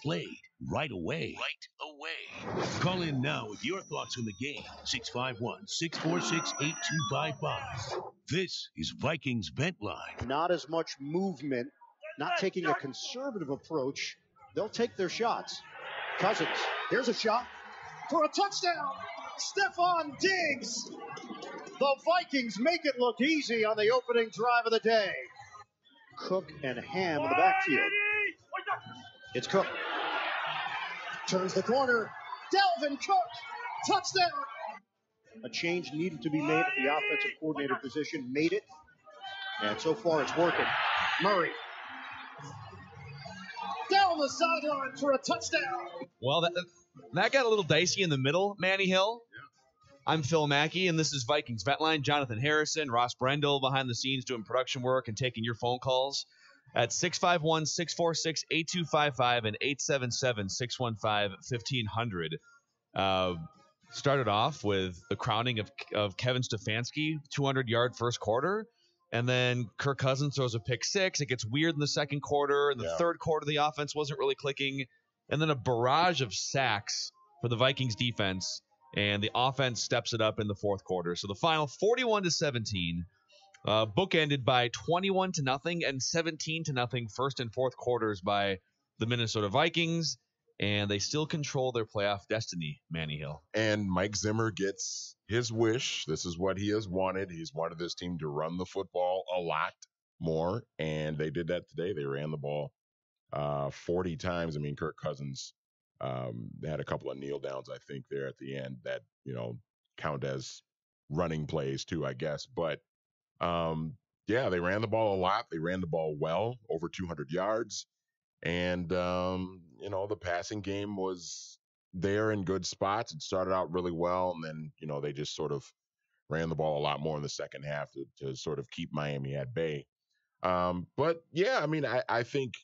played right away. Call in now with your thoughts on the game. 651-646-8255. This is Vikings Vent Line. Not as much movement, not taking a conservative approach. They'll take their shots. Cousins, here's a shot for a touchdown. Stephon Diggs. The Vikings make it look easy on the opening drive of the day. Cook and Ham in the backfield. It's Cook. Turns the corner. Dalvin Cook. Touchdown. A change needed to be made at the offensive coordinator position. Made it. And so far it's working. Murray. Down the sideline for a touchdown. Well, that got a little dicey in the middle, Manny Hill. I'm Phil Mackey, and this is Vikings Vent Line. Jonathan Harrison, Ross Brendel behind the scenes doing production work and taking your phone calls at 651-646-8255 and 877-615-1500. Started off with the crowning of Kevin Stefanski, 200-yard first quarter, and then Kirk Cousins throws a pick six. It gets weird in the second quarter. In the third quarter, the offense wasn't really clicking, and then a barrage of sacks for the Vikings defense. And the offense steps it up in the fourth quarter. So the final 41-17, bookended by 21-0 and 17-0 first and fourth quarters by the Minnesota Vikings. And they still control their playoff destiny, Manny Hill. And Mike Zimmer gets his wish. This is what he has wanted. He's wanted this team to run the football a lot more. And they did that today. They ran the ball 40 times. I mean, Kirk Cousins they had a couple of kneel downs, I think, there at the end that, count as running plays too, I guess. But, they ran the ball a lot. They ran the ball well, over 200 yards. And, the passing game was there in good spots. It started out really well. And then, they just sort of ran the ball a lot more in the second half to sort of keep Miami at bay. I think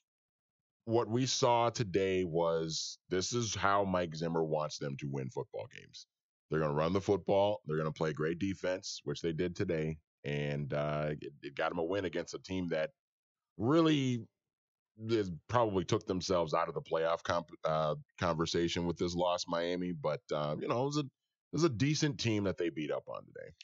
what we saw today was this is how Mike Zimmer wants them to win football games. They're going to run the football. They're going to play great defense, which they did today. And it got them a win against a team that really probably took themselves out of the playoff conversation with this loss, Miami. But, it was a decent team that they beat up on today.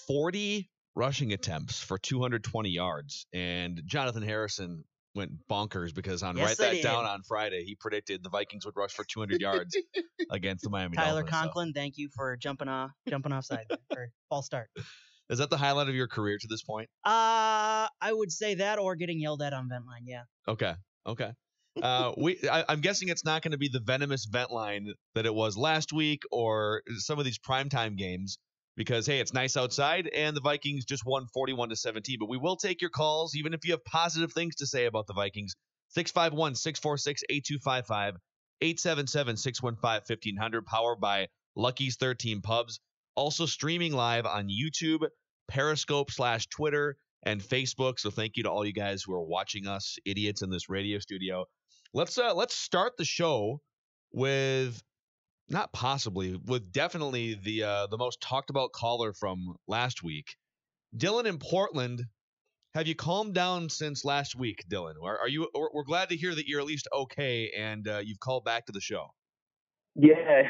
40 rushing attempts for 220 yards. And Jonathan Harrison went bonkers because Write That Down on Friday, he predicted the Vikings would rush for 200 yards against the Miami Tyler Dolphins. Conklin, thank you for jumping offside or false start. Is that the highlight of your career to this point? I would say that or getting yelled at on Vent Line, yeah. Okay. I'm guessing it's not going to be the venomous Vent Line that it was last week or some of these primetime games. Because, hey, it's nice outside, and the Vikings just won 41-17. But we will take your calls, even if you have positive things to say about the Vikings. 651-646-8255, 877-615-1500, powered by Lucky's 13 Pubs. Also streaming live on YouTube, Periscope /Twitter, and Facebook. So thank you to all you guys who are watching us, idiots in this radio studio. Let's start the show with... with definitely the most talked about caller from last week, Dylan in Portland. Have you calmed down since last week, Dylan? We're glad to hear that you're at least okay and you've called back to the show. Yeah,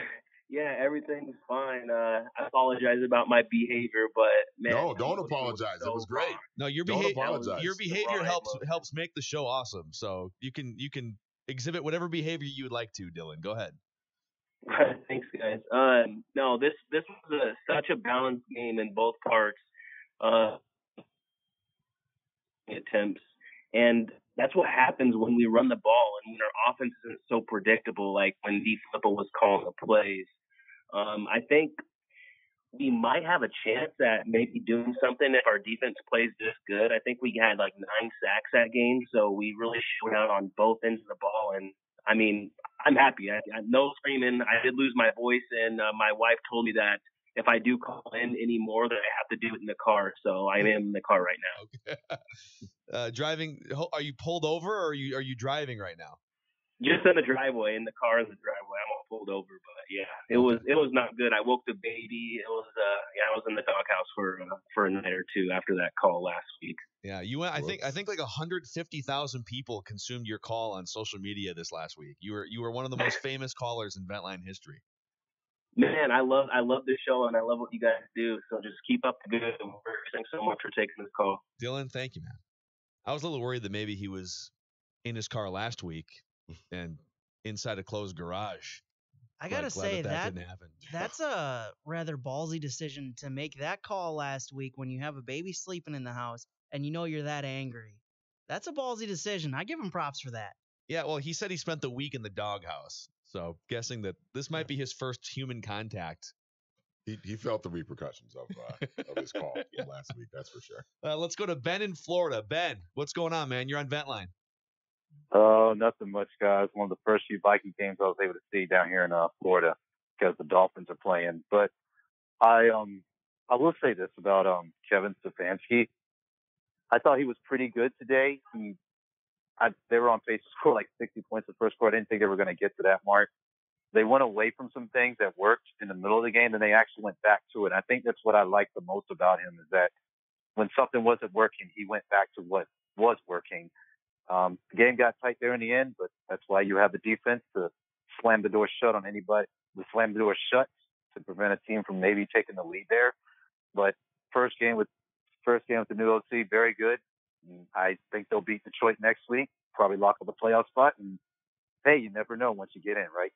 everything's fine. I apologize about my behavior, but man, no, don't apologize. It was great. No, your behavior helps make the show awesome. So you can exhibit whatever behavior you would like to, Dylan. Go ahead. Thanks, guys. No, this was such a balanced game in both parts. Attempts, and that's what happens when we run the ball and when our offense isn't so predictable. Like when DeFilippo was calling the plays, I think we might have a chance at maybe doing something if our defense plays this good. I think we had like 9 sacks that game, so we really showed out on both ends of the ball. And I mean, I'm happy. I no screaming. I did lose my voice, and my wife told me that if I do call in anymore, that I have to do it in the car. So I am in the car right now. Okay. Driving? Are you pulled over, or are you driving right now? Just in the driveway, in the car in the driveway. I'm pulled over. But yeah, it was not good. I woke the baby. It was I was in the doghouse for a night or two after that call last week. Yeah, I think like 150,000 people consumed your call on social media this last week. You were one of the most famous callers in Ventline history. Man, I love this show and I love what you guys do. So just keep up the good work. Thanks so much for taking this call. Dylan, thank you, man. I was a little worried that maybe he was in his car last week and inside a closed garage. I gotta say that didn't happen. That's a rather ballsy decision to make that call last week when you have a baby sleeping in the house and you know you're that angry. That's a ballsy decision. I give him props for that. Yeah, well, he said he spent the week in the doghouse, so guessing that this might be his first human contact. He felt the repercussions of his call last week, that's for sure. Let's go to Ben in Florida. Ben, what's going on, man? You're on Ventline. Oh, nothing much, guys. One of the first few Viking games I was able to see down here in Florida because the Dolphins are playing. But I will say this about Kevin Stefanski. I thought he was pretty good today. They were on pace to score like 60 points the first quarter. I didn't think they were going to get to that mark. They went away from some things that worked in the middle of the game, and they actually went back to it. I think that's what I like the most about him is that when something wasn't working, he went back to what was working. The game got tight there in the end, but that's why you have the defense to slam the door shut on anybody, to slam the door shut to prevent a team from maybe taking the lead there. But first game with the new OC, very good. And I think they'll beat Detroit next week, probably lock up a playoff spot. And hey, you never know once you get in, right?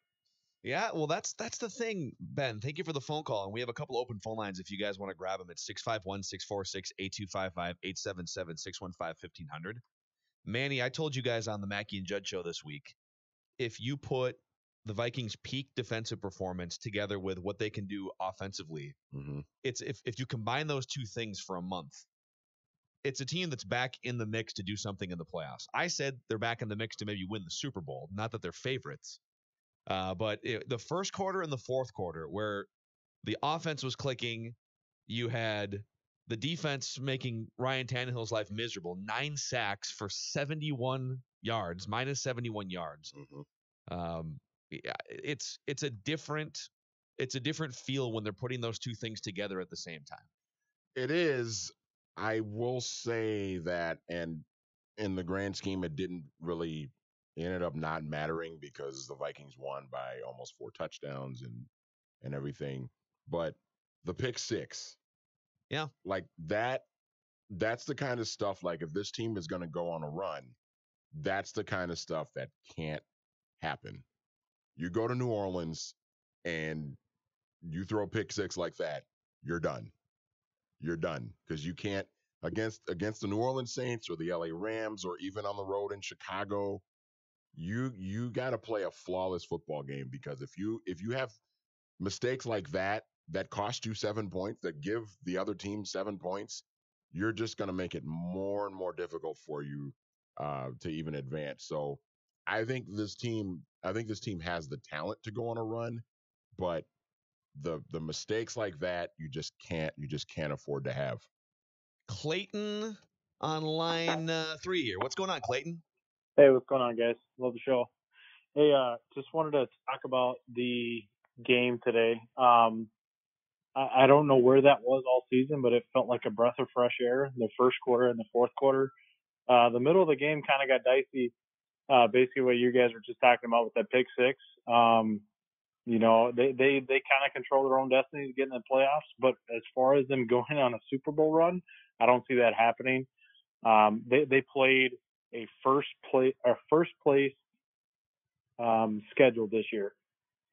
Yeah, well, that's the thing, Ben. Thank you for the phone call. And we have a couple open phone lines if you guys want to grab them. It's 651-646-8255, 877-615-1500. Manny, I told you guys on the Mackey and Judd show this week, if you put the Vikings' peak defensive performance together with what they can do offensively, it's if you combine those two things for a month, it's a team that's back in the mix to do something in the playoffs. I said they're back in the mix to maybe win the Super Bowl, not that they're favorites. But the first quarter and the fourth quarter, where the offense was clicking, you had the defense making Ryan Tannehill's life miserable. 9 sacks for 71 yards, minus 71 yards. Yeah, it's a different feel when they're putting those two things together at the same time. It is. I will say that, and in the grand scheme, it ended up not mattering because the Vikings won by almost 4 touchdowns and everything. But the pick six, yeah, like that's the kind of stuff, like if this team is going to go on a run, that's the kind of stuff that can't happen. You go to New Orleans and you throw a pick six like that, you're done. You're done because you can't against the New Orleans Saints or the LA Rams or even on the road in Chicago. You got to play a flawless football game, because if you have mistakes like that cost you 7 points, that give the other team 7 points, you're just going to make it more and more difficult for you to even advance. So I think this team has the talent to go on a run, but the mistakes like that you just can't afford to have. Clayton on line 3 here. What's going on, Clayton? Hey, what's going on, guys? Love the show. Hey, just wanted to talk about the game today. I don't know where that was all season, but it felt like a breath of fresh air, the first quarter and the fourth quarter. The middle of the game kind of got dicey, basically what you guys were just talking about with that pick six. They kind of control their own destiny to get in the playoffs, but as far as them going on a Super Bowl run, I don't see that happening. They played a first place schedule this year,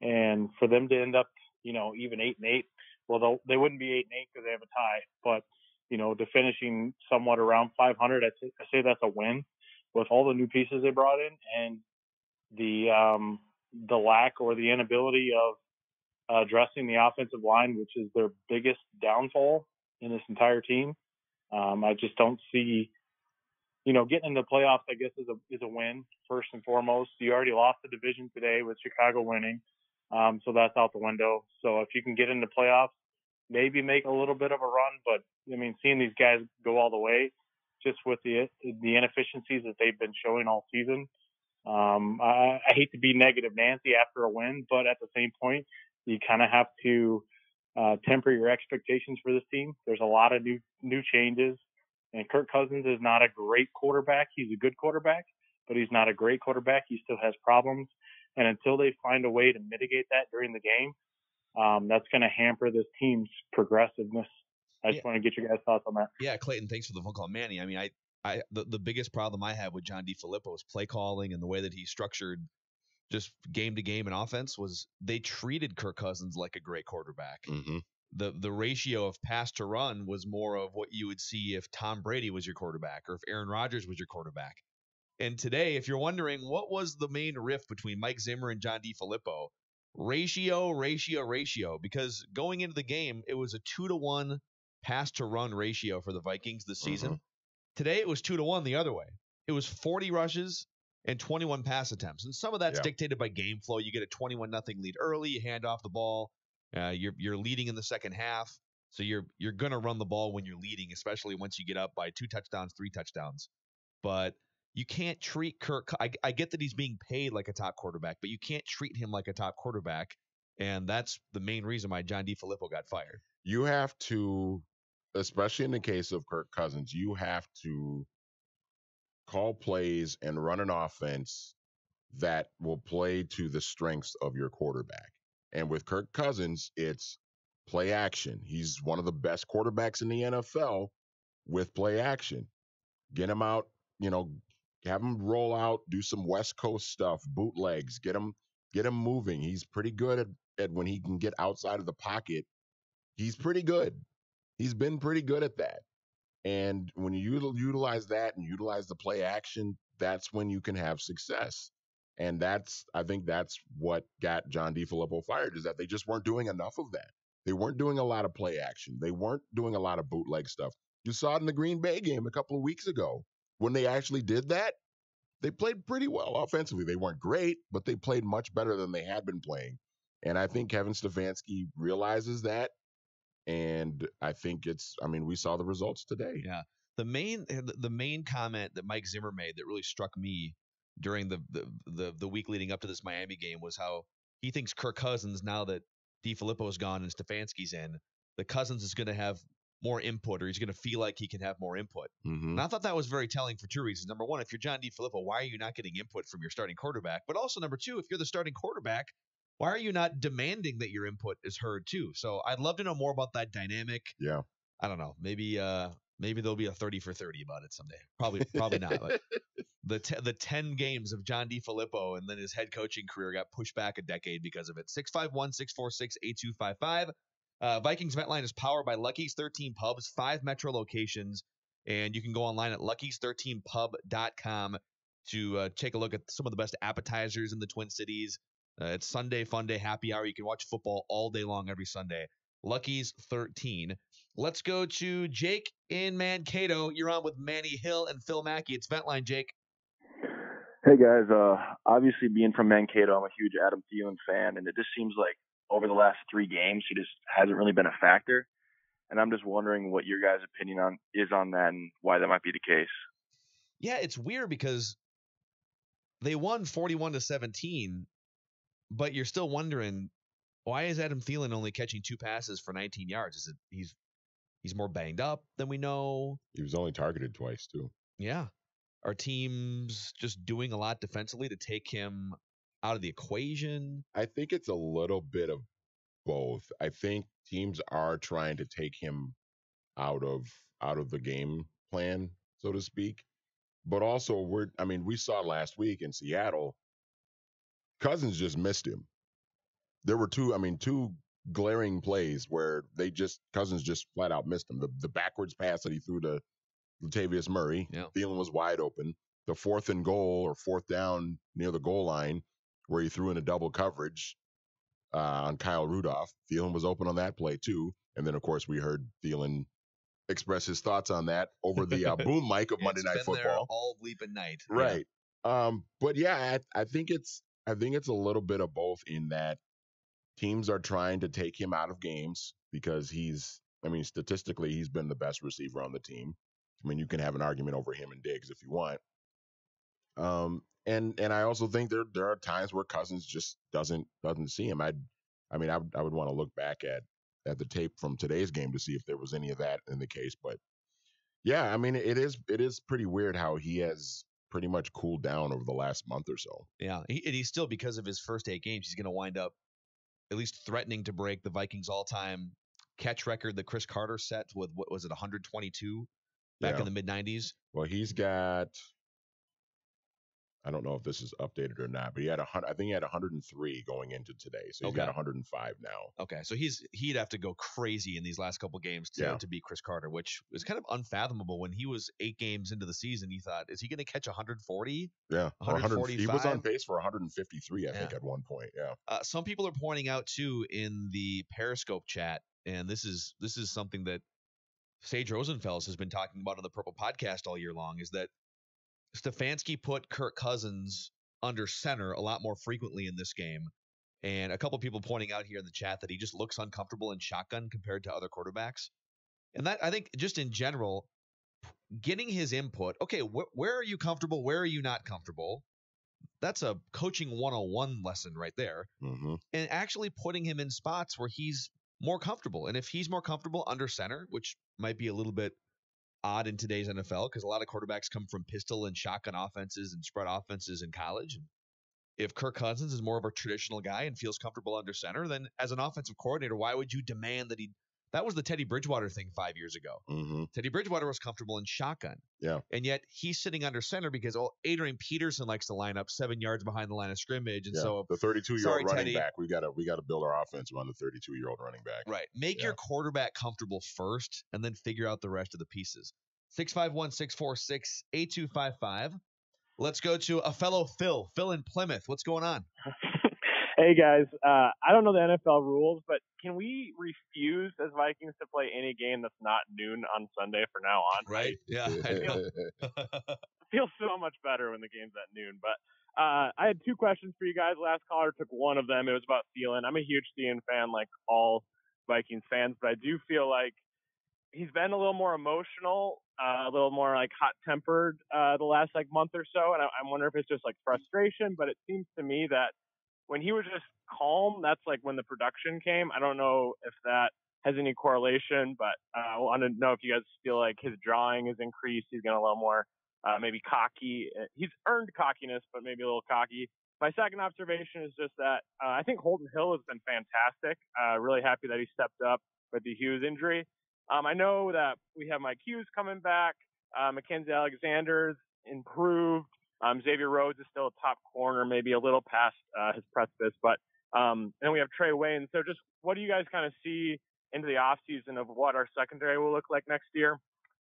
and for them to end up, even 8-8, well, they wouldn't be 8-8 because they have a tie, but to finishing somewhat around 500, I say that's a win with all the new pieces they brought in and the lack or the inability of addressing the offensive line, which is their biggest downfall in this entire team. I just don't see, getting into the playoffs, I guess, is a win first and foremost. You already lost the division today with Chicago winning, so that's out the window. So if you can get into playoffs, maybe make a little bit of a run, but seeing these guys go all the way, just with the inefficiencies that they've been showing all season, I hate to be negative Nancy after a win, but at the same point, you kind of have to temper your expectations for this team. There's a lot of new changes, and Kirk Cousins is not a great quarterback. He's a good quarterback, but he's not a great quarterback. He still has problems, and until they find a way to mitigate that during the game, that's going to hamper this team's progressiveness. I just want to get your guys' thoughts on that. Yeah, Clayton, thanks for the phone call. Manny, I mean, the biggest problem I have with John DeFilippo is play calling and the way that he structured just game to game and offense was they treated Kirk Cousins like a great quarterback. Mm-hmm. The ratio of pass to run was more of what you would see if Tom Brady was your quarterback or if Aaron Rodgers was your quarterback. And today, if you're wondering what was the main rift between Mike Zimmer and John DeFilippo, ratio, because going into the game, it was a 2-to-1 pass to run ratio for the Vikings this season. Mm-hmm. Today, it was 2-to-1 the other way. It was 40 rushes and 21 pass attempts. And some of that's dictated by game flow. You get a 21-0 lead early, you hand off the ball, you're leading in the second half. So you're going to run the ball when you're leading, especially once you get up by 2 touchdowns, 3 touchdowns. But you can't treat Kirk. I get that he's being paid like a top quarterback, but you can't treat him like a top quarterback. And that's the main reason why John DeFilippo got fired. You have to, especially in the case of Kirk Cousins, you have to call plays and run an offense that will play to the strengths of your quarterback. And with Kirk Cousins, it's play action. He's one of the best quarterbacks in the NFL with play action. Get him out, have him roll out, do some West Coast stuff, bootlegs, get him moving. He's pretty good at when he can get outside of the pocket. He's pretty good. He's been pretty good at that. And when you utilize that and utilize the play action, that's when you can have success. And I think that's what got John DeFilippo fired, is that they just weren't doing enough of that. They weren't doing a lot of play action. They weren't doing a lot of bootleg stuff. You saw it in the Green Bay game a couple of weeks ago. When they actually did that, they played pretty well offensively. They weren't great, but they played much better than they had been playing. And I think Kevin Stefanski realizes that. And I think we saw the results today. Yeah. The main comment that Mike Zimmer made that really struck me during the week leading up to this Miami game was how he thinks Kirk Cousins, now that DeFilippo is gone and Stefanski's in, the Cousins is going to have more input, or he's going to feel like he can have more input. Mm-hmm. And I thought that was very telling for 2 reasons. Number one, if you're John DeFilippo, why are you not getting input from your starting quarterback? But also, number two, if you're the starting quarterback, why are you not demanding that your input is heard too? So I'd love to know more about that dynamic. Yeah. I don't know. Maybe there'll be a 30 for 30 about it someday. Probably not. But the 10 games of John DeFilippo and then his head coaching career got pushed back a decade because of it. 651-646-8255. Vikings Vent Line is powered by Lucky's 13 Pubs, 5 metro locations, and you can go online at luckys13pub.com to take a look at some of the best appetizers in the Twin Cities. It's Sunday Fun Day happy hour. You can watch football all day long every Sunday. Lucky's 13. Let's go to Jake in Mankato. You're on with Manny Hill and Phil Mackey. It's Vent Line, Jake. Hey guys, obviously being from Mankato, I'm a huge Adam Thielen fan, and it just seems like over the last 3 games, he just hasn't really been a factor. And I'm just wondering what your guys' opinion is on that and why that might be the case. Yeah, it's weird because they won 41-17, but you're still wondering, why is Adam Thielen only catching 2 passes for 19 yards? Is it he's more banged up than we know? He was only targeted twice too. Yeah. Are teams just doing a lot defensively to take him out of the equation? I think it's a little bit of both. I think teams are trying to take him out of the game plan, so to speak. But also we saw last week in Seattle, Cousins just missed him. There were two glaring plays where Cousins just flat out missed him. The backwards pass that he threw to Latavius Murray, Thielen was wide open. The 4th and goal or 4th down near the goal line where he threw in a double coverage on Kyle Rudolph, Thielen was open on that play too. And then, of course, we heard Thielen express his thoughts on that over the boom mic of Monday Night Football. There all bleeping night, right? Yeah. But yeah, I think it's a little bit of both in that teams are trying to take him out of games because statistically, he's been the best receiver on the team. You can have an argument over him and Diggs if you want. And I also think there are times where Cousins just doesn't see him. I would want to look back at the tape from today's game to see if there was any of that in the case. But yeah, I mean, it is pretty weird how he has pretty much cooled down over the last month or so. Yeah, and he's still, because of his first 8 games, he's going to wind up at least threatening to break the Vikings all-time catch record that Chris Carter set with, what was it, 122 back in the mid-90s. Well, he's got, I don't know if this is updated or not, but I think he had 103 going into today. So he's got 105 now. Okay. So he'd have to go crazy in these last couple games to beat Chris Carter, which was kind of unfathomable. When he was 8 games into the season, you thought, is he going to catch 140? Yeah. 145? He was on pace for 153, I think, at one point. Yeah. Some people are pointing out too in the Periscope chat, and this is something that Sage Rosenfels has been talking about on the Purple Podcast all year long, is that Stefanski put Kirk Cousins under center a lot more frequently in this game. And a couple people pointing out here in the chat that he just looks uncomfortable in shotgun compared to other quarterbacks. And that, I think, just in general, getting his input. Okay, where are you comfortable? Where are you not comfortable? That's a coaching 101 lesson right there. Mm-hmm. And actually putting him in spots where he's more comfortable. And if he's more comfortable under center, which might be a little bit odd in today's NFL because a lot of quarterbacks come from pistol and shotgun offenses and spread offenses in college. And if Kirk Cousins is more of a traditional guy and feels comfortable under center, then as an offensive coordinator, why would you demand that that was the Teddy Bridgewater thing 5 years ago. Mm-hmm. Teddy Bridgewater was comfortable in shotgun. Yeah. And yet he's sitting under center because Adrian Peterson likes to line up 7 yards behind the line of scrimmage. And so the 32-year-old running Teddy, back, we gotta build our offense around the 32-year-old running back. Right. Make your quarterback comfortable first and then figure out the rest of the pieces. 651-646-8255. Let's go to a fellow Phil. Phil in Plymouth. What's going on? Hey, guys. I don't know the NFL rules, but can we refuse as Vikings to play any game that's not noon on Sunday from now on? Right. Yeah. It feels so much better when the game's at noon. But I had 2 questions for you guys. Last caller took one of them. It was about Thielen. I'm a huge Thielen fan, like all Vikings fans, but I do feel like he's been a little more emotional, a little more like hot-tempered the last like month or so, and I wonder if it's just like frustration. But it seems to me that when he was just calm, that's like when the production came. I don't know if that has any correlation, but I want to know if you guys feel like his drawing has increased. He's getting a little more maybe cocky. He's earned cockiness, but maybe a little cocky. My second observation is just that I think Holton Hill has been fantastic. Really happy that he stepped up with the Hughes injury. I know that we have Mike Hughes coming back. Mackenzie Alexander's improved. Xavier Rhodes is still a top corner, maybe a little past his precipice. But then we have Trey Wayne. So just what do you guys kind of see into the offseason of what our secondary will look like next year?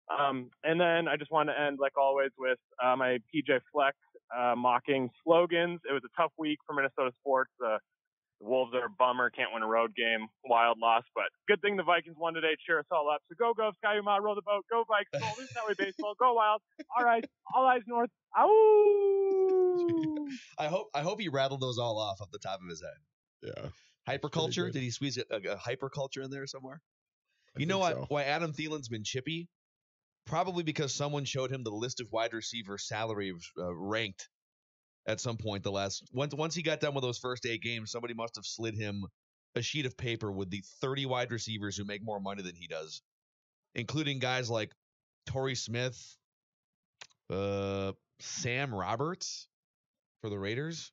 And then I just want to end, like always, with my PJ Fleck mocking slogans. It was a tough week for Minnesota sports. The Wolves are a bummer, can't win a road game, wild loss, but good thing the Vikings won today. Cheer us all up. So go, Skyuma, row the boat, go Vikes, go, lose that way baseball, go Wild. All right, all eyes north. Ow! I hope he rattled those all off the top of his head. Yeah. Hyperculture? Did he squeeze a hyperculture in there somewhere? You know why Adam Thielen's been chippy? Probably because someone showed him the list of wide receiver salaries ranked at some point once he got done with those first 8 games. Somebody must have slid him a sheet of paper with the 30 wide receivers who make more money than he does, including guys like Torrey Smith, Sam Roberts for the Raiders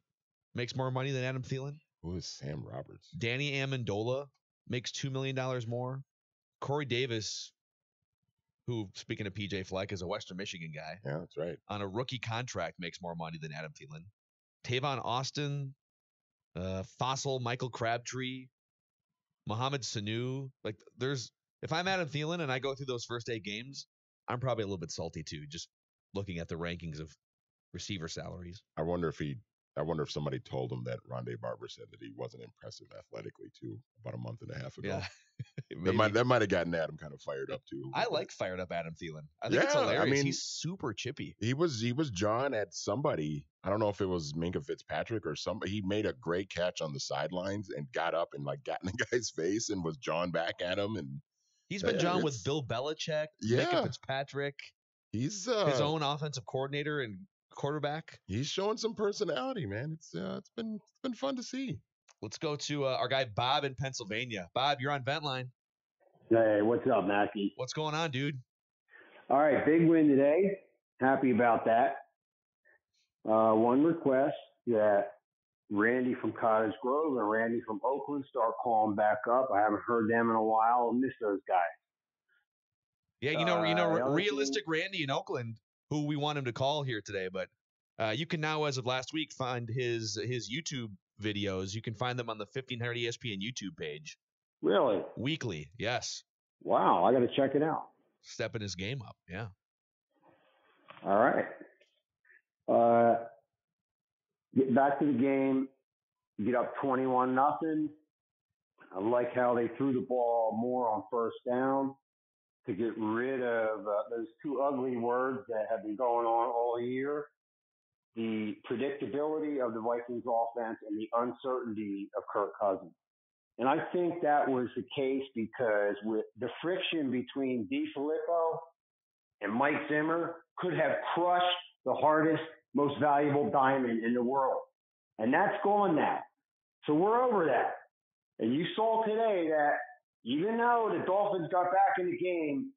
makes more money than Adam Thielen. Who is Sam Roberts? Danny Amendola makes $2 million more. Corey Davis, who, speaking of PJ Fleck, is a Western Michigan guy. Yeah, that's right. On a rookie contract, makes more money than Adam Thielen. Tavon Austin, Fossil, Michael Crabtree, Mohamed Sanu. Like, if I'm Adam Thielen and I go through those first 8 games, I'm probably a little bit salty too, just looking at the rankings of receiver salaries. I wonder if somebody told him that Rondé Barber said that he wasn't impressive athletically too about a month and a half ago. Yeah. that might have gotten Adam kind of fired up too. I like fired up Adam Thielen. I think it's hilarious. I mean, he's super chippy. He was John at somebody. I don't know if it was Minkah Fitzpatrick or somebody. He made a great catch on the sidelines and got up and like got in the guy's face and was John back at him. And he's been John with Bill Belichick, Minkah Fitzpatrick. He's his own offensive coordinator and quarterback. He's showing some personality, man. It's been fun to see. Let's go to our guy Bob in Pennsylvania. Bob, you're on Vent Line. Hey, what's up, Mackey? What's going on, dude? All right, big win today. Happy about that. One request that Randy from Cottage Grove and Randy from Oakland start calling back up. I haven't heard them in a while. I miss those guys. Yeah, realistic Randy in Oakland, who we want him to call here today, but you can now, as of last week, find his YouTube videos. You can find them on the 1500 ESPN YouTube page. Really? Weekly, yes. Wow, I got to check it out. Stepping his game up, yeah. All right. Get back to the game. Get up 21-0. I like how they threw the ball more on first down to get rid of those two ugly words that have been going on all year. The predictability of the Vikings offense and the uncertainty of Kirk Cousins. And I think that was the case because with the friction between DeFilippo and Mike Zimmer could have crushed the hardest, most valuable diamond in the world. And that's gone now. So we're over that. And you saw today that even though the Dolphins got back in the game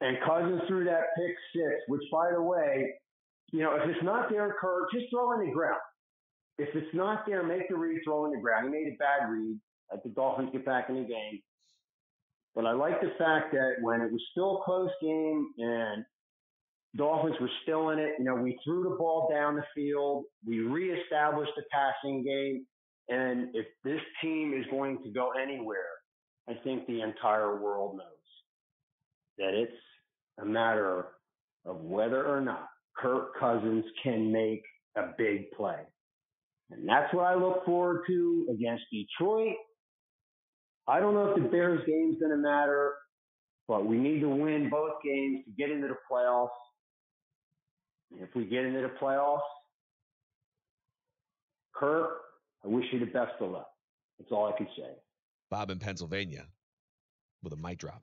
and Cousins threw that pick six, which, by the way, if it's not there, Kirk, just throw in the ground. If it's not there, make the read, throw in the ground. He made a bad read. Let the Dolphins get back in the game. But I like the fact that when it was still a close game and Dolphins were still in it, we threw the ball down the field. We reestablished the passing game. And if this team is going to go anywhere, I think the entire world knows that it's a matter of whether or not Kirk Cousins can make a big play. And that's what I look forward to against Detroit. I don't know if the Bears game's going to matter, but we need to win both games to get into the playoffs. And if we get into the playoffs, Kirk, I wish you the best of luck. That's all I can say. Bob in Pennsylvania with a mic drop.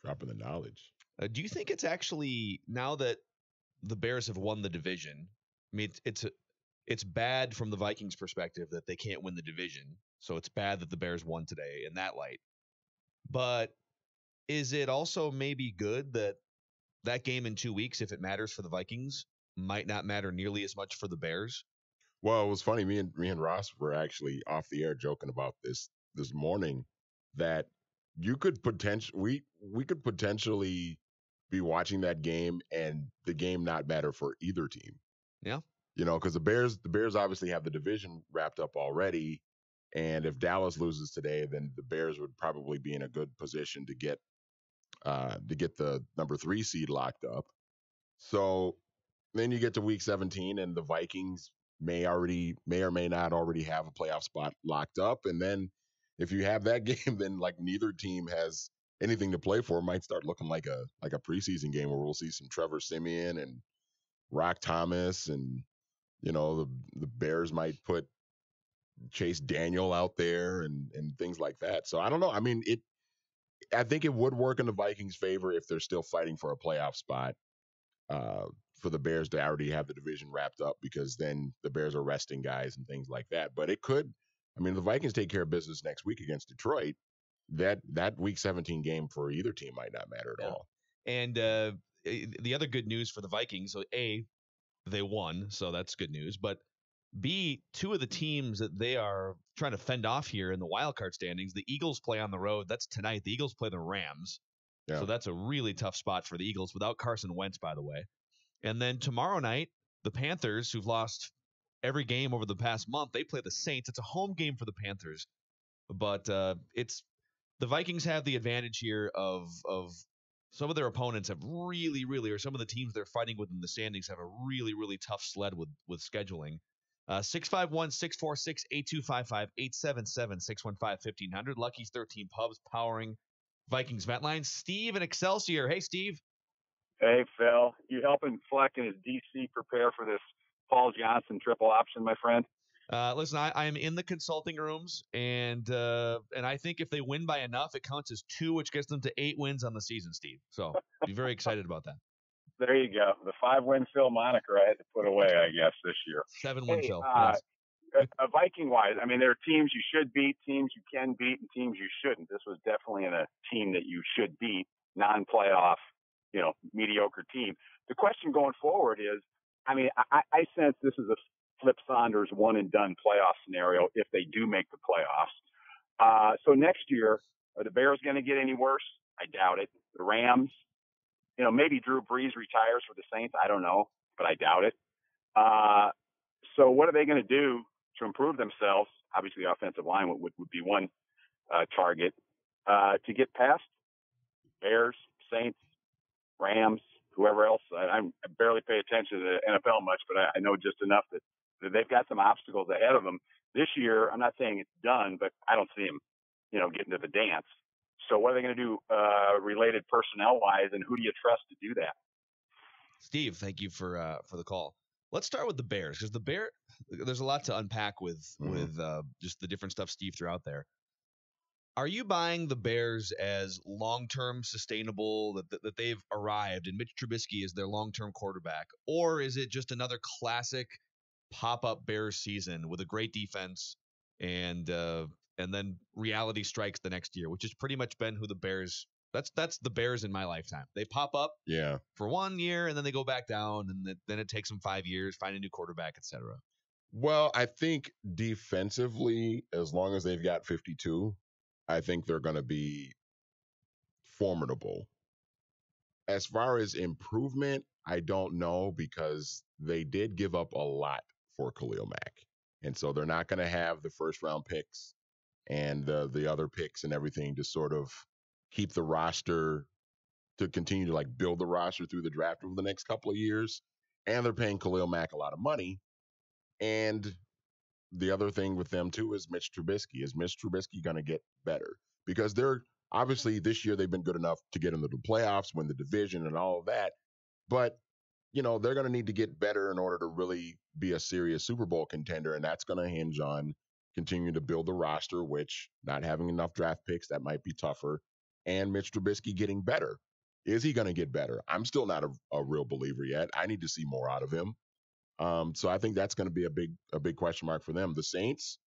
Dropping the knowledge. Do you think it's actually, now that the Bears have won the division, I mean, it's bad from the Vikings' perspective that they can't win the division. So it's bad that the Bears won today in that light. But is it also maybe good that that game in 2 weeks, if it matters for the Vikings, might not matter nearly as much for the Bears? Well, it was funny. Me and Ross were actually off the air joking about this morning, that you could potentially we could potentially be watching that game and the game not matter for either team. Yeah. Because the Bears obviously have the division wrapped up already. And if Dallas loses today, then the Bears would probably be in a good position to get the number 3 seed locked up. So then you get to week 17 and the Vikings may or may not already have a playoff spot locked up. And then if you have that game, then like neither team has anything to play for. It might start looking like a preseason game where we'll see some Trevor Siemian and Rock Thomas, and the Bears might put Chase Daniel out there and things like that. So I don't know. I mean, I think it would work in the Vikings' favor if they're still fighting for a playoff spot, for the Bears to already have the division wrapped up, because then the Bears are resting guys and things like that. But it could, the Vikings take care of business next week against Detroit. That week 17 game for either team might not matter at all. And the other good news for the Vikings, so A, they won, so that's good news. But B, two of the teams that they are trying to fend off here in the wild card standings, the Eagles play on the road. That's tonight. The Eagles play the Rams. Yeah. So that's a really tough spot for the Eagles without Carson Wentz, by the way. And then tomorrow night, the Panthers, who've lost every game over the past month, they play the Saints. It's a home game for the Panthers. But the Vikings have the advantage here of some of their opponents have really, really, or some of the teams they're fighting with in the standings have a really, really tough sled with scheduling. 651-646-8255, 877-615-1500. Lucky's 13 Pubs powering Vikings Vent Line. Steve in Excelsior. Hey, Steve. Hey, Phil. You helping Fleck and his DC prepare for this Paul Johnson triple option, my friend? Listen, I'm in the consulting rooms, and I think if they win by enough, it counts as 2, which gets them to 8 wins on the season, Steve. So be very excited about that. There you go. The 5-win Phil moniker I had to put away, I guess, this year. 7-1 Phil. Yes. Yes. Viking-wise, I mean, there are teams you should beat, teams you can beat, and teams you shouldn't. This was definitely a team that you should beat, non-playoff, mediocre team. The question going forward is, I mean, I sense this is a Flip Saunders one-and-done playoff scenario if they do make the playoffs. So next year, are the Bears going to get any worse? I doubt it. The Rams, maybe Drew Brees retires for the Saints. I don't know, but I doubt it. So what are they going to do to improve themselves? Obviously, the offensive line would be one target to get past Bears, Saints, Rams, whoever else. I barely pay attention to the NFL much, but I know just enough that they've got some obstacles ahead of them. This year, I'm not saying it's done, but I don't see them, getting to the dance. So what are they going to do related personnel-wise, and who do you trust to do that? Steve, thank you for the call. Let's start with the Bears, because there's a lot to unpack with just the different stuff Steve threw out there. Are you buying the Bears as long-term sustainable, that they've arrived and Mitch Trubisky is their long-term quarterback? Or is it just another classic pop-up Bears season with a great defense and then reality strikes the next year, which has pretty much been who the Bears – that's the Bears in my lifetime. They pop up for 1 year and then they go back down, and then it takes them 5 years, find a new quarterback, etc. Well, I think defensively, as long as they've got 52, I think they're going to be formidable. As far as improvement, I don't know, because they did give up a lot for Khalil Mack. And so they're not going to have the first round picks and the other picks and everything to sort of keep the roster, to continue to build the roster through the draft over the next couple of years. And they're paying Khalil Mack a lot of money. And the other thing with them too is Mitch Trubisky. Is Mitch Trubisky going to get better? Because they're obviously this year they've been good enough to get into the playoffs, win the division and all of that. But, they're going to need to get better in order to really be a serious Super Bowl contender. And that's going to hinge on continuing to build the roster, which not having enough draft picks, that might be tougher. And Mitch Trubisky getting better. Is he going to get better? I'm still not a real believer yet. I need to see more out of him. So I think that's going to be a big question mark for them. The Saints,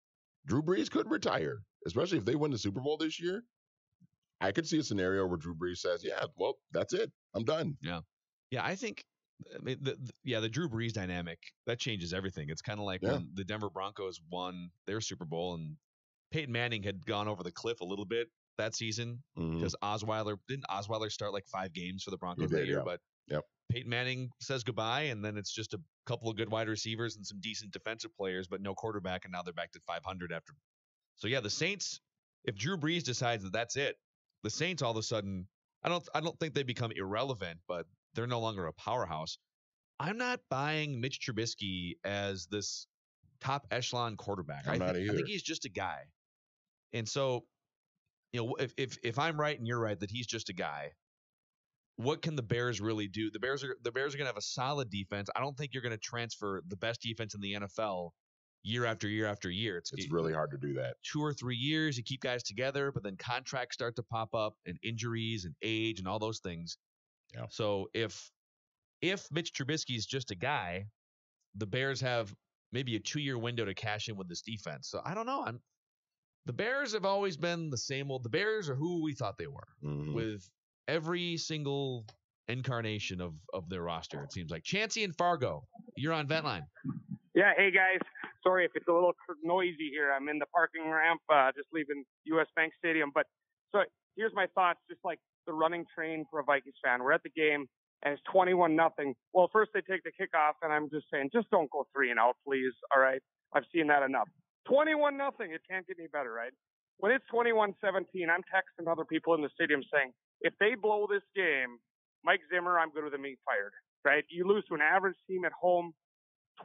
Drew Brees could retire, especially if they win the Super Bowl this year. I could see a scenario where Drew Brees says, yeah, well, that's it. I'm done. Yeah. Yeah, I think the Drew Brees dynamic, that changes everything. It's kind of like when the Denver Broncos won their Super Bowl and Peyton Manning had gone over the cliff a little bit that season because didn't Osweiler start 5 games for the Broncos that year? But Peyton Manning says goodbye, and then it's just a couple of good wide receivers and some decent defensive players, but no quarterback, and now they're back to 500 after. So the Saints, if Drew Brees decides that that's it, the Saints all of a sudden, I don't think they become irrelevant, but they're no longer a powerhouse. I'm not buying Mitch Trubisky as this top echelon quarterback. I think he's just a guy. And so, if I'm right and you're right that he's just a guy, what can the Bears really do? The Bears are going to have a solid defense. I don't think you're going to transfer the best defense in the NFL year after year after year. It's really hard to do that. 2 or 3 years, you keep guys together, but then contracts start to pop up and injuries and age and all those things. Yeah. So if Mitch Trubisky is just a guy, the Bears have maybe a 2-year window to cash in with this defense. So I don't know. The Bears have always been the same old. The Bears are who we thought they were with every single incarnation of their roster. It seems like. Chancey and Fargo, you're on Ventline. Yeah. Hey guys. Sorry if it's a little noisy here. I'm in the parking ramp, just leaving U.S. Bank Stadium. But so here's my thoughts, just like the running train for a Vikings fan. We're at the game, and it's 21-0. Well, first they take the kickoff, and I'm just saying, just don't go 3-and-out, please. All right? I've seen that enough. 21-0. It can't get any better, right? When it's 21-17, I'm texting other people in the stadium saying, if they blow this game, Mike Zimmer, I'm good with him being fired, right? You lose to an average team at home,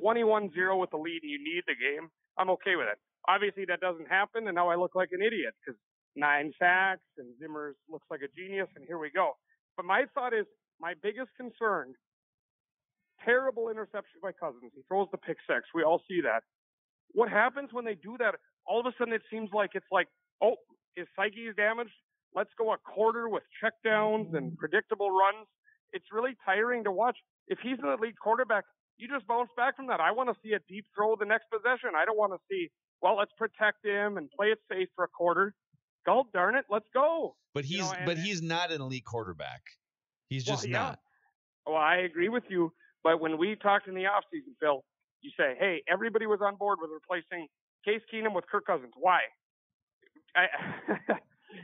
21-0 with the lead, and you need the game. I'm okay with it. Obviously, that doesn't happen, and now I look like an idiot because 9 sacks, and Zimmer looks like a genius, and here we go. But my thought is, my biggest concern, terrible interception by Cousins. He throws the pick 6. We all see that. What happens when they do that? All of a sudden, it seems like it's like, oh, his psyche is damaged. Let's go a quarter with checkdowns and predictable runs. it's really tiring to watch. If he's an elite quarterback, you just bounce back from that. I want to see a deep throw the next possession. I don't want to see, well, let's protect him and play it safe for a quarter. God darn it, let's go. But he's not an elite quarterback. He's just not. Well, I agree with you. But when we talked in the offseason, Phil, you say, hey, everybody was on board with replacing Case Keenum with Kirk Cousins. Why?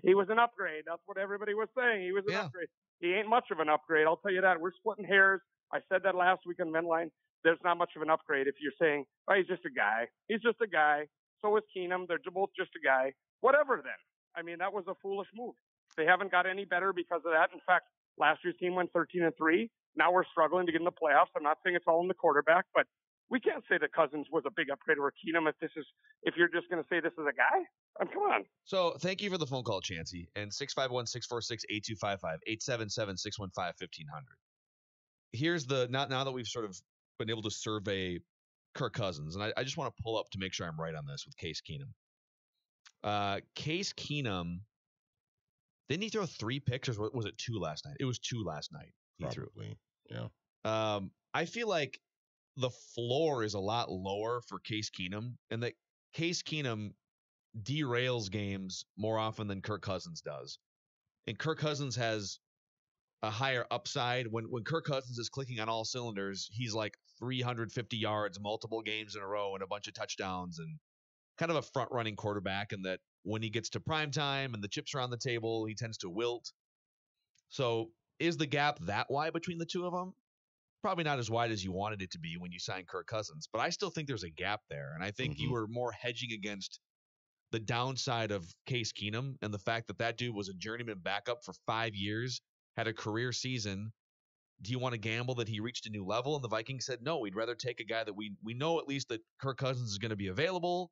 He was an upgrade. That's what everybody was saying. He was an upgrade. He ain't much of an upgrade. I'll tell you that. We're splitting hairs. I said that last week on Menline. There's not much of an upgrade if you're saying, oh, he's just a guy. He's just a guy. So is Keenum. They're both just a guy. Whatever then. I mean, that was a foolish move. They haven't got any better because of that. In fact, last year's team went 13-3. Now we're struggling to get in the playoffs. I'm not saying it's all in the quarterback, but we can't say that Cousins was a big upgrade over Keenum if you're just going to say this is a guy. Come on. So thank you for the phone call, Chancey. And 651-646-8255, 877-615-1500. Here's now that we've sort of been able to survey Kirk Cousins, and I just want to pull up to make sure I'm right on this with Case Keenum. Case Keenum, didn't he throw 3 picks, or was it 2 last night? It was 2 last night he threw. Yeah. I feel like the floor is a lot lower for Case Keenum, and that Case Keenum derails games more often than Kirk Cousins does. And Kirk Cousins has a higher upside. When Kirk Cousins is clicking on all cylinders, he's like 350 yards, multiple games in a row, and a bunch of touchdowns, and kind of a front-running quarterback, and that when he gets to prime time and the chips are on the table, he tends to wilt. So is the gap that wide between the two of them? Probably not as wide as you wanted it to be when you signed Kirk Cousins, but I still think there's a gap there. And I think you were more hedging against the downside of Case Keenum and the fact that dude was a journeyman backup for 5 years, had a career season. Do you want to gamble that he reached a new level? And the Vikings said, no, we'd rather take a guy that we know at least that Kirk Cousins is going to be available.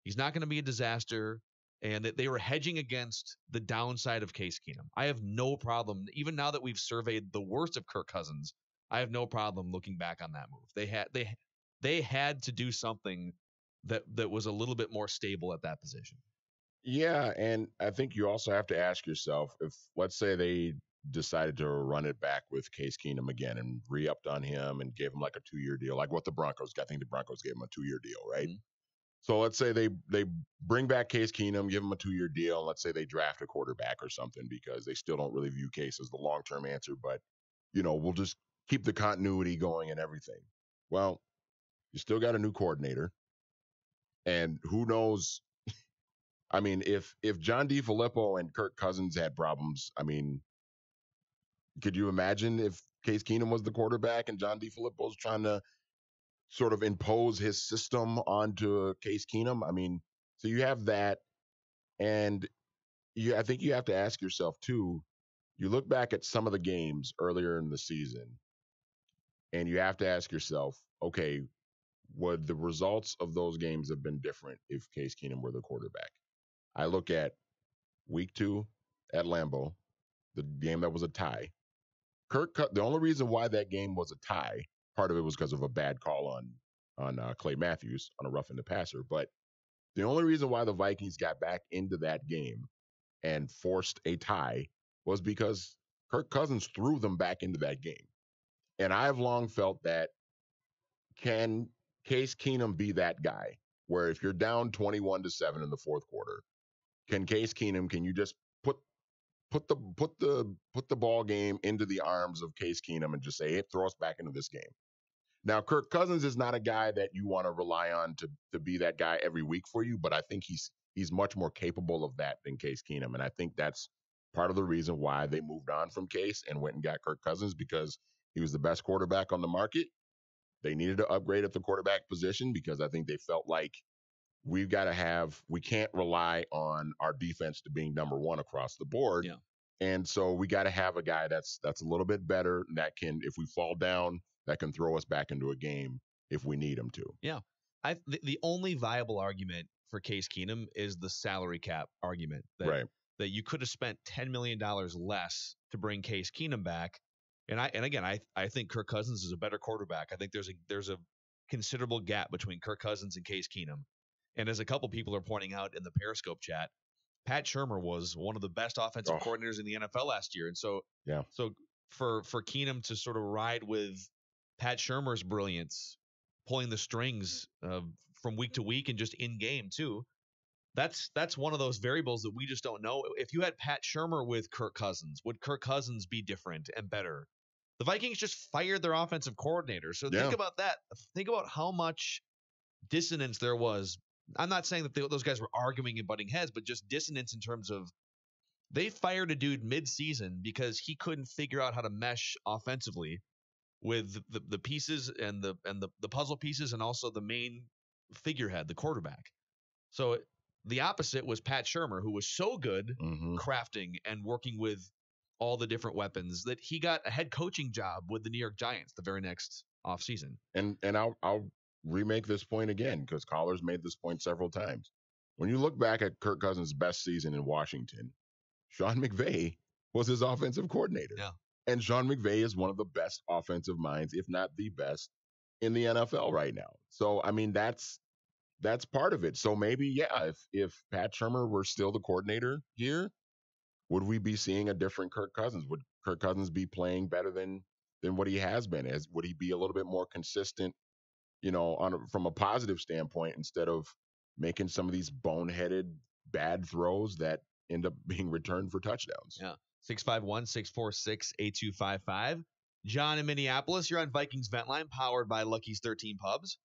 He's not going to be a disaster. And that they were hedging against the downside of Case Keenum. I have no problem, even now that we've surveyed the worst of Kirk Cousins, I have no problem looking back on that move. They had to do something that was a little bit more stable at that position. Yeah, and I think you also have to ask yourself, if let's say they decided to run it back with Case Keenum again and re-upped on him and gave him like a 2-year deal, like what the Broncos got. I think the Broncos gave him a 2-year deal, right? Mm-hmm. So let's say they bring back Case Keenum, give him a 2-year deal, and let's say they draft a quarterback or something because they still don't really view Case as the long-term answer, but, we'll just keep the continuity going and everything. Well, you still got a new coordinator, and who knows? I mean, if John DeFilippo and Kirk Cousins had problems, I mean, could you imagine if Case Keenum was the quarterback and John DeFilippo's trying to sort of impose his system onto Case Keenum? I mean, so you have that, and I think you have to ask yourself too, you look back at some of the games earlier in the season, and you have to ask yourself, okay, would the results of those games have been different if Case Keenum were the quarterback? I look at week 2 at Lambeau, the game that was a tie. The only reason why that game was a tie, part of it was because of a bad call on Clay Matthews on a roughing the passer. But the only reason why the Vikings got back into that game and forced a tie was because Kirk Cousins threw them back into that game. And I've long felt that, can Case Keenum be that guy where if you're down 21-7 in the fourth quarter, can you just put the ball game into the arms of Case Keenum and just say, hey, throw us back into this game? Now, Kirk Cousins is not a guy that you want to rely on to be that guy every week for you, but I think he's much more capable of that than Case Keenum. And I think that's part of the reason why they moved on from Case and went and got Kirk Cousins, because he was the best quarterback on the market. They needed to upgrade at the quarterback position because I think they felt like we can't rely on our defense to being number one across the board. Yeah. And so we got to have a guy that's a little bit better, that can, if we fall down, that can throw us back into a game if we need him to. Yeah. The only viable argument for Case Keenum is the salary cap argument that you could have spent $10 million less to bring Case Keenum back. And I think Kirk Cousins is a better quarterback. I think there's a considerable gap between Kirk Cousins and Case Keenum. And as a couple people are pointing out in the Periscope chat, Pat Shurmur was one of the best offensive coordinators in the NFL last year. And so for Keenum to sort of ride with Pat Shurmur's brilliance, pulling the strings from week to week and just in game too. That's one of those variables that we just don't know. If you had Pat Shurmur with Kirk Cousins, would Kirk Cousins be different and better? The Vikings just fired their offensive coordinator. So think about that. Think about how much dissonance there was. I'm not saying that those guys were arguing and butting heads, but just dissonance in terms of they fired a dude mid-season because he couldn't figure out how to mesh offensively with the pieces and the puzzle pieces and also the main figurehead, the quarterback. So the opposite was Pat Shurmur, who was so good crafting and working with all the different weapons that he got a head coaching job with the New York Giants the very next offseason. And I'll remake this point again because callers made this point several times. When you look back at Kirk Cousins' best season in Washington, Sean McVay was his offensive coordinator. Yeah. And Sean McVay is one of the best offensive minds, if not the best, in the NFL right now. So, I mean, that's part of it. So maybe, yeah, if Pat Shurmur were still the coordinator here, would we be seeing a different Kirk Cousins? Would Kirk Cousins be playing better than what he has been? Would he be a little bit more consistent, from a positive standpoint instead of making some of these boneheaded bad throws that end up being returned for touchdowns? Yeah. 651-646-8255. John in Minneapolis, you're on Vikings Vent Line, powered by Lucky's 13 Pubs.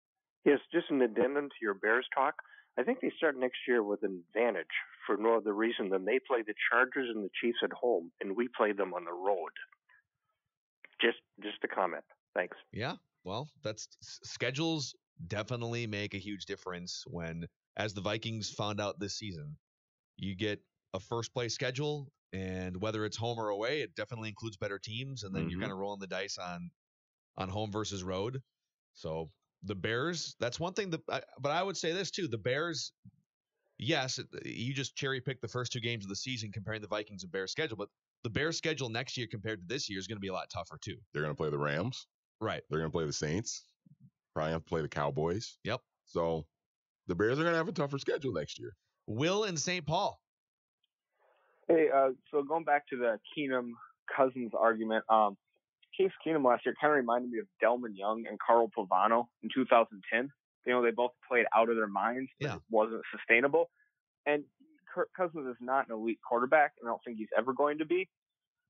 Yes, just an addendum to your Bears talk. I think they start next year with an advantage for no other reason than they play the Chargers and the Chiefs at home, and we play them on the road. Just a comment. Thanks. Yeah, well, that's schedules definitely make a huge difference when, as the Vikings found out this season, you get a first place schedule, and whether it's home or away, it definitely includes better teams, and then you're kind of rolling the dice on home versus road. So the Bears, that's one thing but I would say this too. The Bears, yes, you just cherry pick the first two games of the season comparing the Vikings and Bears schedule, but the Bears schedule next year compared to this year is going to be a lot tougher too. They're going to play the Rams. Right. They're going to play the Saints. Probably have to play the Cowboys. Yep. So the Bears are going to have a tougher schedule next year. Will in St. Paul. Hey, so going back to the Keenum Cousins argument, Case Keenum last year kind of reminded me of Delman Young and Carl Pavano in 2010. They both played out of their minds, but it wasn't sustainable. And Kirk Cousins is not an elite quarterback, and I don't think he's ever going to be.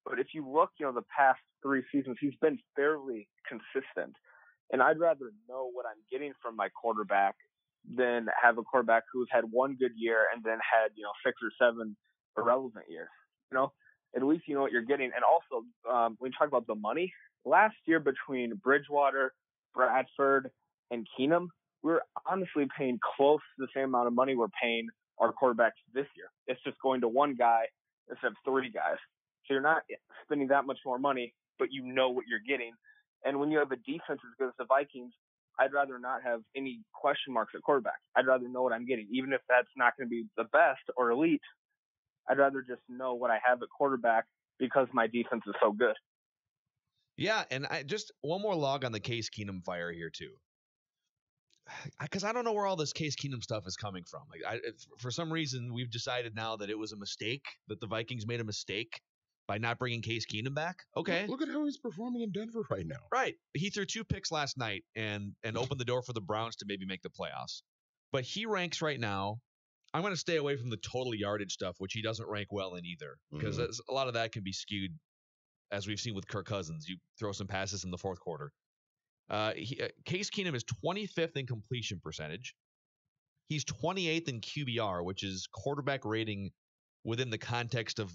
But if you look, the past 3 seasons, he's been fairly consistent. And I'd rather know what I'm getting from my quarterback than have a quarterback who's had one good year and then had, 6 or 7 irrelevant years. At least you know what you're getting. And also, when you talk about the money, last year between Bridgewater, Bradford, and Keenum, we were honestly paying close to the same amount of money we're paying our quarterbacks this year. It's just going to one guy instead of 3 guys. So you're not spending that much more money, but you know what you're getting. And when you have a defense as good as the Vikings, I'd rather not have any question marks at quarterback. I'd rather know what I'm getting, even if that's not going to be the best or elite. I'd rather just know what I have at quarterback because my defense is so good. Yeah, and I just one more log on the Case Keenum fire here too, because I don't know where all this Case Keenum stuff is coming from. For some reason, we've decided now that it was a mistake, that the Vikings made a mistake by not bringing Case Keenum back. Okay, look at how he's performing in Denver right now. Right, he threw 2 picks last night and opened the door for the Browns to maybe make the playoffs. But he ranks right now. I'm going to stay away from the total yardage stuff, which he doesn't rank well in either, because a lot of that can be skewed, as we've seen with Kirk Cousins. You throw some passes in the fourth quarter. Case Keenum is 25th in completion percentage. He's 28th in QBR, which is quarterback rating within the context of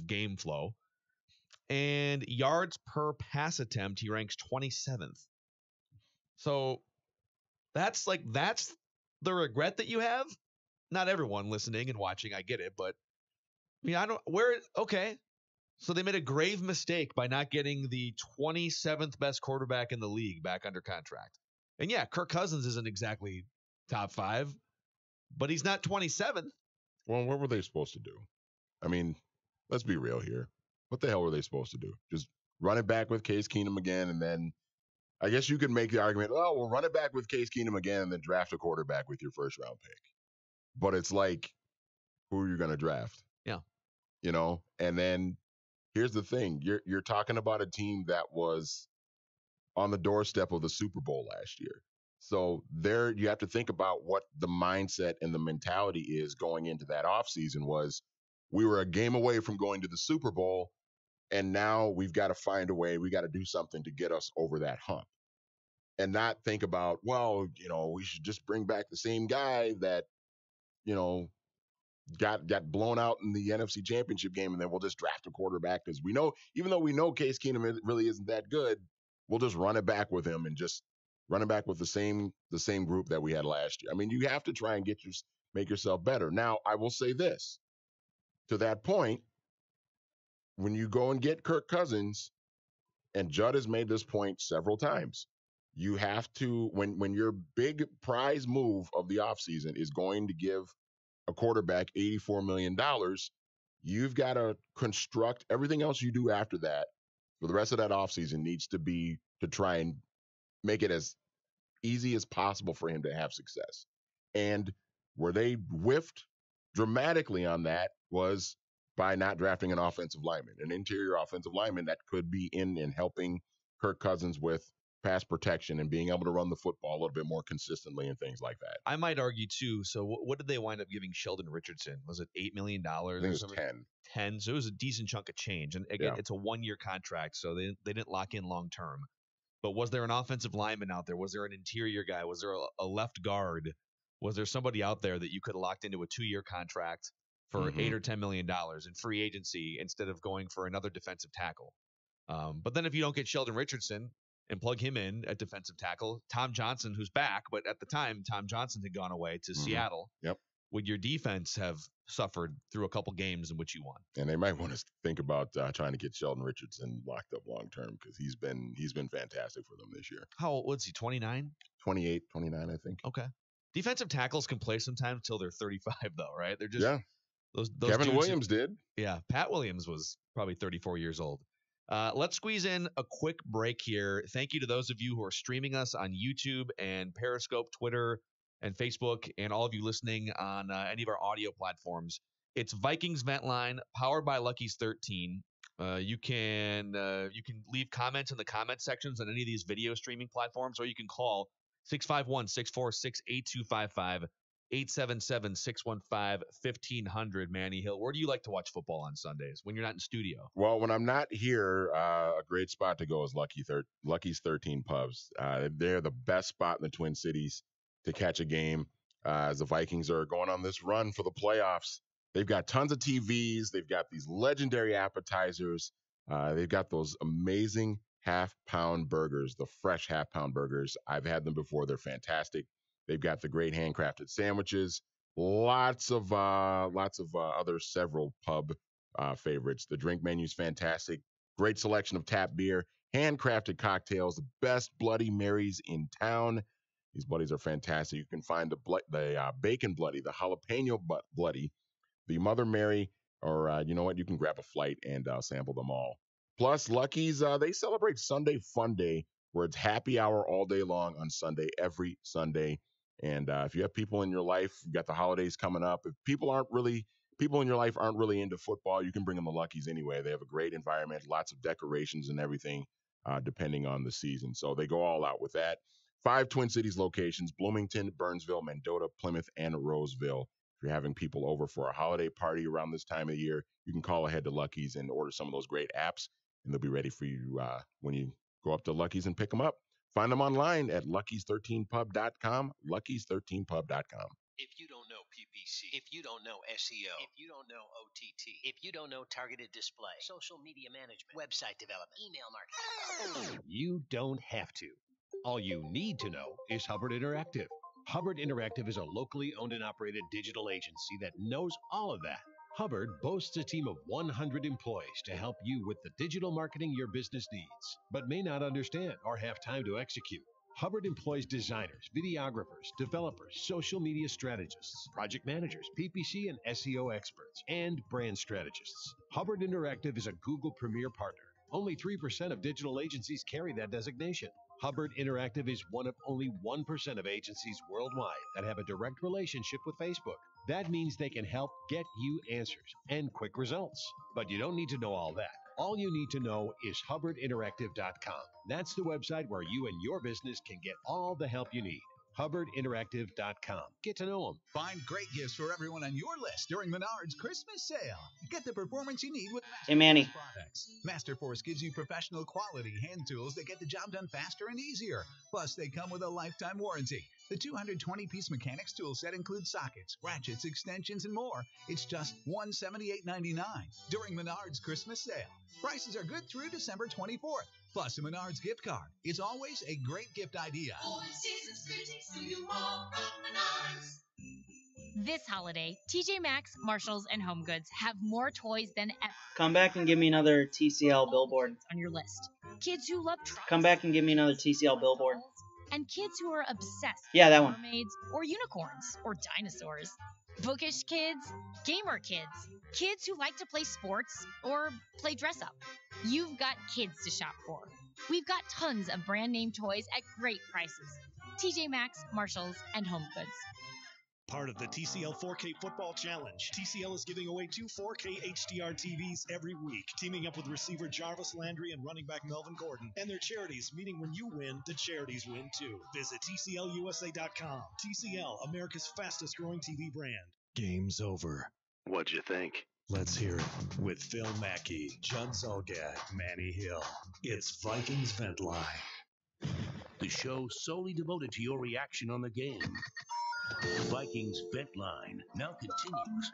game flow. And yards per pass attempt, he ranks 27th. So that's the regret that you have. Not everyone listening and watching, I get it, but okay. So they made a grave mistake by not getting the 27th best quarterback in the league back under contract. And yeah, Kirk Cousins isn't exactly top 5, but he's not 27th. Well, what were they supposed to do? I mean, let's be real here. What the hell were they supposed to do? Just run it back with Case Keenum again, and then I guess you could make the argument, we'll run it back with Case Keenum again and then draft a quarterback with your first round pick. But it's like, who are you going to draft? Yeah. And then here's the thing. You're talking about a team that was on the doorstep of the Super Bowl last year. So there you have to think about what the mindset and the mentality is going into that offseason was we were a game away from going to the Super Bowl, and now we've got to find a way, we got to do something to get us over that hump. And not think about, well, we should just bring back the same guy that, got blown out in the NFC Championship game, and then we'll just draft a quarterback because we know, even though we know Case Keenum really isn't that good, we'll just run it back with him and just run it back with the same group that we had last year. I mean, you have to try and make yourself better. Now, I will say this. To that point, when you go and get Kirk Cousins, and Judd has made this point several times, you have to, when your big prize move of the offseason is going to give a quarterback $84 million, you've got to construct everything else you do after that for the rest of that offseason needs to be to try and make it as easy as possible for him to have success. And where they whiffed dramatically on that was by not drafting an offensive lineman, an interior offensive lineman that could be in and helping Kirk Cousins with pass protection and being able to run the football a little bit more consistently and things like that. I might argue too. So what did they wind up giving Sheldon Richardson? Was it $8 million? I think it was 10. 10. So it was a decent chunk of change. And again, It's a 1-year contract, so they didn't lock in long term. But was there an offensive lineman out there? Was there an interior guy? Was there a left guard? Was there somebody out there that you could have locked into a 2-year contract for $8 or $10 million in free agency instead of going for another defensive tackle? But then if you don't get Sheldon Richardson and plug him in at defensive tackle, Tom Johnson, who's back, but at the time, Tom Johnson had gone away to Seattle. Yep. Would your defense have suffered through a couple games in which you won? And they might want to think about trying to get Sheldon Richardson locked up long term because he's been fantastic for them this year. How old was he? 29? 28, 29, I think. Okay. Defensive tackles can play sometimes until they're 35, though, right? They're just those Kevin Williams did. Yeah, Pat Williams was probably 34 years old. Let's squeeze in a quick break here. Thank you to those of you who are streaming us on YouTube and Periscope, Twitter, and Facebook, and all of you listening on any of our audio platforms. It's Vikings Vent Line, powered by Lucky's 13. You can leave comments in the comment sections on any of these video streaming platforms, or you can call 651-646-8255, 877-615-1500. Manny Hill, where do you like to watch football on Sundays when you're not in studio? Well, when I'm not here, a great spot to go is Lucky's 13 Pubs. They're the best spot in the Twin Cities to catch a game as the Vikings are going on this run for the playoffs. They've got tons of TVs. They've got these legendary appetizers. They've got those amazing half-pound burgers, the fresh half-pound burgers. I've had them before. They're fantastic. They've got the great handcrafted sandwiches, lots of other several pub favorites. The drink menu's fantastic. Great selection of tap beer, handcrafted cocktails, the best Bloody Marys in town. These bloodies are fantastic. You can find the bacon bloody, the jalapeno bloody, the Mother Mary, or you know what? You can grab a flight and sample them all. Plus, Lucky's, they celebrate Sunday Fun Day, where it's happy hour all day long on Sunday, every Sunday. And if you have people in your life, you've got the holidays coming up. If people in your life aren't really into football, you can bring them to Lucky's anyway. They have a great environment, lots of decorations and everything, depending on the season. So they go all out with that. 5 Twin Cities locations: Bloomington, Burnsville, Mendota, Plymouth, and Roseville. If you're having people over for a holiday party around this time of year, you can call ahead to Lucky's and order some of those great apps, and they'll be ready for you when you go up to Lucky's and pick them up. Find them online at luckys13pub.com, luckys13pub.com. If you don't know PPC, if you don't know SEO, if you don't know OTT, if you don't know targeted display, social media management, website development, email marketing, you don't have to. All you need to know is Hubbard Interactive. Hubbard Interactive is a locally owned and operated digital agency that knows all of that. Hubbard boasts a team of 100 employees to help you with the digital marketing your business needs, but may not understand or have time to execute. Hubbard employs designers, videographers, developers, social media strategists, project managers, PPC and SEO experts, and brand strategists. Hubbard Interactive is a Google Premier partner. Only 3% of digital agencies carry that designation. Hubbard Interactive is one of only 1% of agencies worldwide that have a direct relationship with Facebook. That means they can help get you answers and quick results. But you don't need to know all that. All you need to know is HubbardInteractive.com. That's the website where you and your business can get all the help you need. HubbardInteractive.com. Get to know them. Find great gifts for everyone on your list during Menard's Christmas sale. Get the performance you need with Hey, Manny. products. Masterforce gives you professional quality hand tools that get the job done faster and easier. Plus, they come with a lifetime warranty. The 220-piece mechanics tool set includes sockets, ratchets, extensions, and more. It's just $178.99 during Menard's Christmas sale. Prices are good through December 24th. Plus, a Menard's gift card. It's always a great gift idea. This holiday, TJ Maxx, Marshalls, and Home Goods have more toys than ever. Come back and give me another TCL billboard. On your list. Kids who love trucks. Come back and give me another TCL billboard. And kids who are obsessed Yeah, that with one. mermaids or unicorns or dinosaurs. Bookish kids, gamer kids, kids who like to play sports or play dress up. You've got kids to shop for. We've got tons of brand name toys at great prices. TJ Maxx, Marshalls, and Home Goods. Part of the TCL 4K Football Challenge, TCL is giving away 2 4K HDR TVs every week, teaming up with receiver Jarvis Landry and running back Melvin Gordon and their charities, meaning when you win, the charities win too. Visit TCLUSA.com. TCL, America's fastest growing TV brand. Game's over. What'd you think? Let's hear it with Phil Mackey, Judd Zulgad, Manny Hill. It's Vikings Vent Line. The show solely devoted to your reaction on the game. Vikings Vent Line now continues.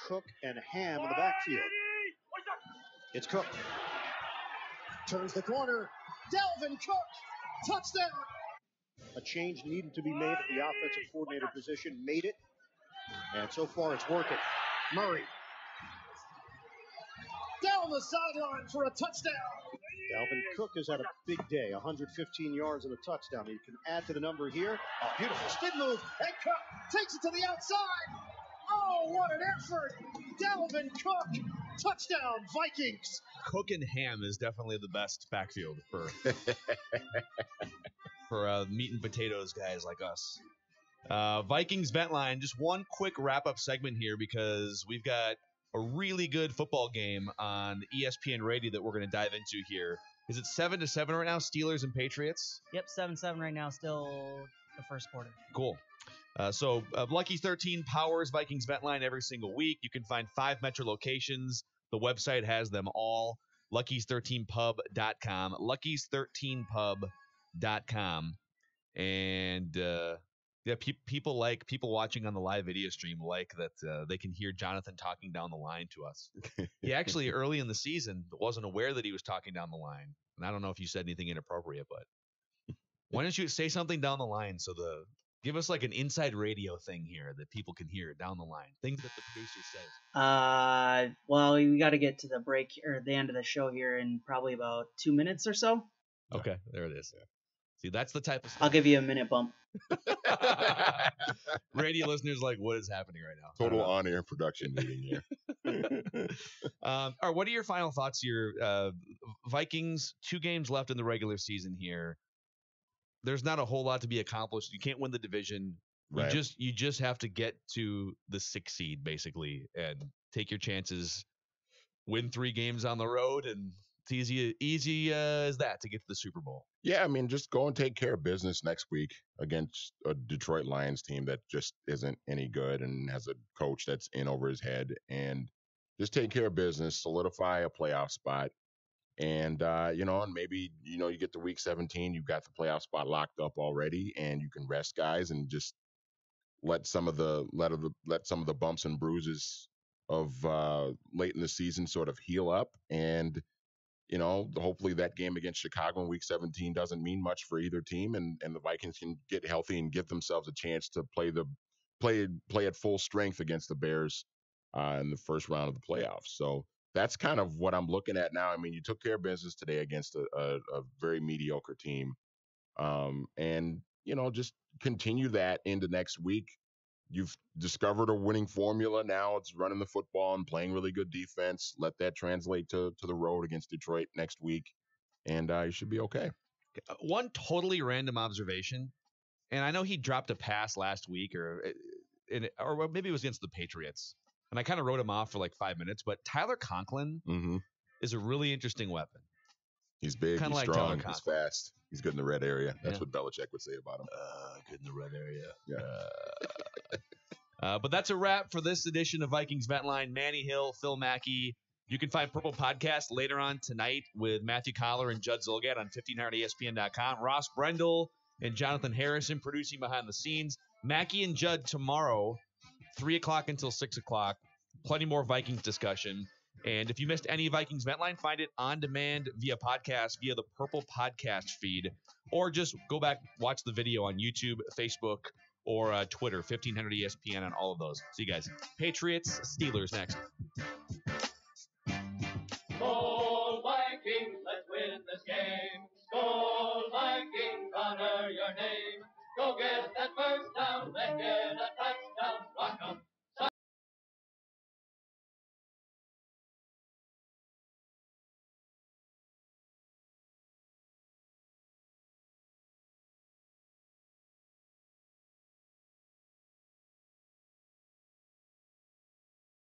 Cook and Ham in the backfield. It's Cook. Turns the corner. Dalvin Cook. Touchdown. A change needed to be made at the offensive coordinator position. Made it. And so far it's working. Murray. Down the sideline for a touchdown. Dalvin Cook has had a big day, 115 yards and a touchdown. You can add to the number here. A beautiful spin move, and Cook takes it to the outside. Oh, what an effort. Dalvin Cook, touchdown, Vikings. Cook and Ham is definitely the best backfield for meat and potatoes guys like us. Vikings Vent Line, just one quick wrap-up segment here because we've got a really good football game on ESPN Radio that we're going to dive into here. Is it 7-7 right now, Steelers and Patriots? Yep, 7-7 right now, still the first quarter. Cool. So Lucky 13 powers Vikings Vent Line every single week. You can find 5 metro locations. The website has them all. Lucky's13pub.com. Lucky's13pub.com. And yeah, people watching on the live video stream like that they can hear Jonathan talking down the line to us. He actually early in the season wasn't aware that he was talking down the line, and I don't know if you said anything inappropriate, but why don't you say something down the line give us like an inside radio thing here that people can hear down the line, things that the producer says. Well, we got to get to the break or the end of the show here in probably about 2 minutes or so. Okay, there it is. Yeah. See, that's the type of stuff. I'll give you a minute bump. Radio listeners like, what is happening right now? Total on-air production meeting here. All right, what are your final thoughts here? Vikings, 2 games left in the regular season here. There's not a whole lot to be accomplished. You can't win the division. Right. You just have to get to the 6th seed basically and take your chances. Win 3 games on the road, and it's easy as that to get to the Super Bowl. Yeah, I mean, just go and take care of business next week against a Detroit Lions team that just isn't any good and has a coach that's in over his head. And just take care of business, solidify a playoff spot. And, and maybe, you get to week 17, you've got the playoff spot locked up already, and you can rest guys and just let some of the bumps and bruises of late in the season sort of heal up. And hopefully that game against Chicago in week 17 doesn't mean much for either team, and the Vikings can get healthy and give themselves a chance to play at full strength against the Bears in the first round of the playoffs. So that's kind of what I'm looking at now. I mean, you took care of business today against a very mediocre team, and just continue that into next week. You've discovered a winning formula. Now it's running the football and playing really good defense. Let that translate to the road against Detroit next week, and you should be okay. One totally random observation, and I know he dropped a pass last week, or maybe it was against the Patriots, and I kind of wrote him off for like 5 minutes, but Tyler Conklin is a really interesting weapon. He's big, Kinda he's like strong, Tyler he's Conklin. fast. He's good in the red area. That's Yeah. what Belichick would say about him. Good in the red area. Yeah. But that's a wrap for this edition of Vikings Vent Line. Manny Hill, Phil Mackey. You can find Purple Podcast later on tonight with Matthew Collar and Judd Zolgad on 1500ESPN.com. Ross Brendel and Jonathan Harrison producing behind the scenes. Mackey and Judd tomorrow, 3 o'clock until 6 o'clock. Plenty more Vikings discussion. And if you missed any Vikings Vent Line, find it on demand via podcast, via the Purple Podcast feed, or just go back, watch the video on YouTube, Facebook, or Twitter, 1500 ESPN on all of those. See you guys. Patriots, Steelers next. Skol Vikings, let's win this game. Skol Vikings, honor your name. Go get that first down, then get a touchdown. Rock 'em.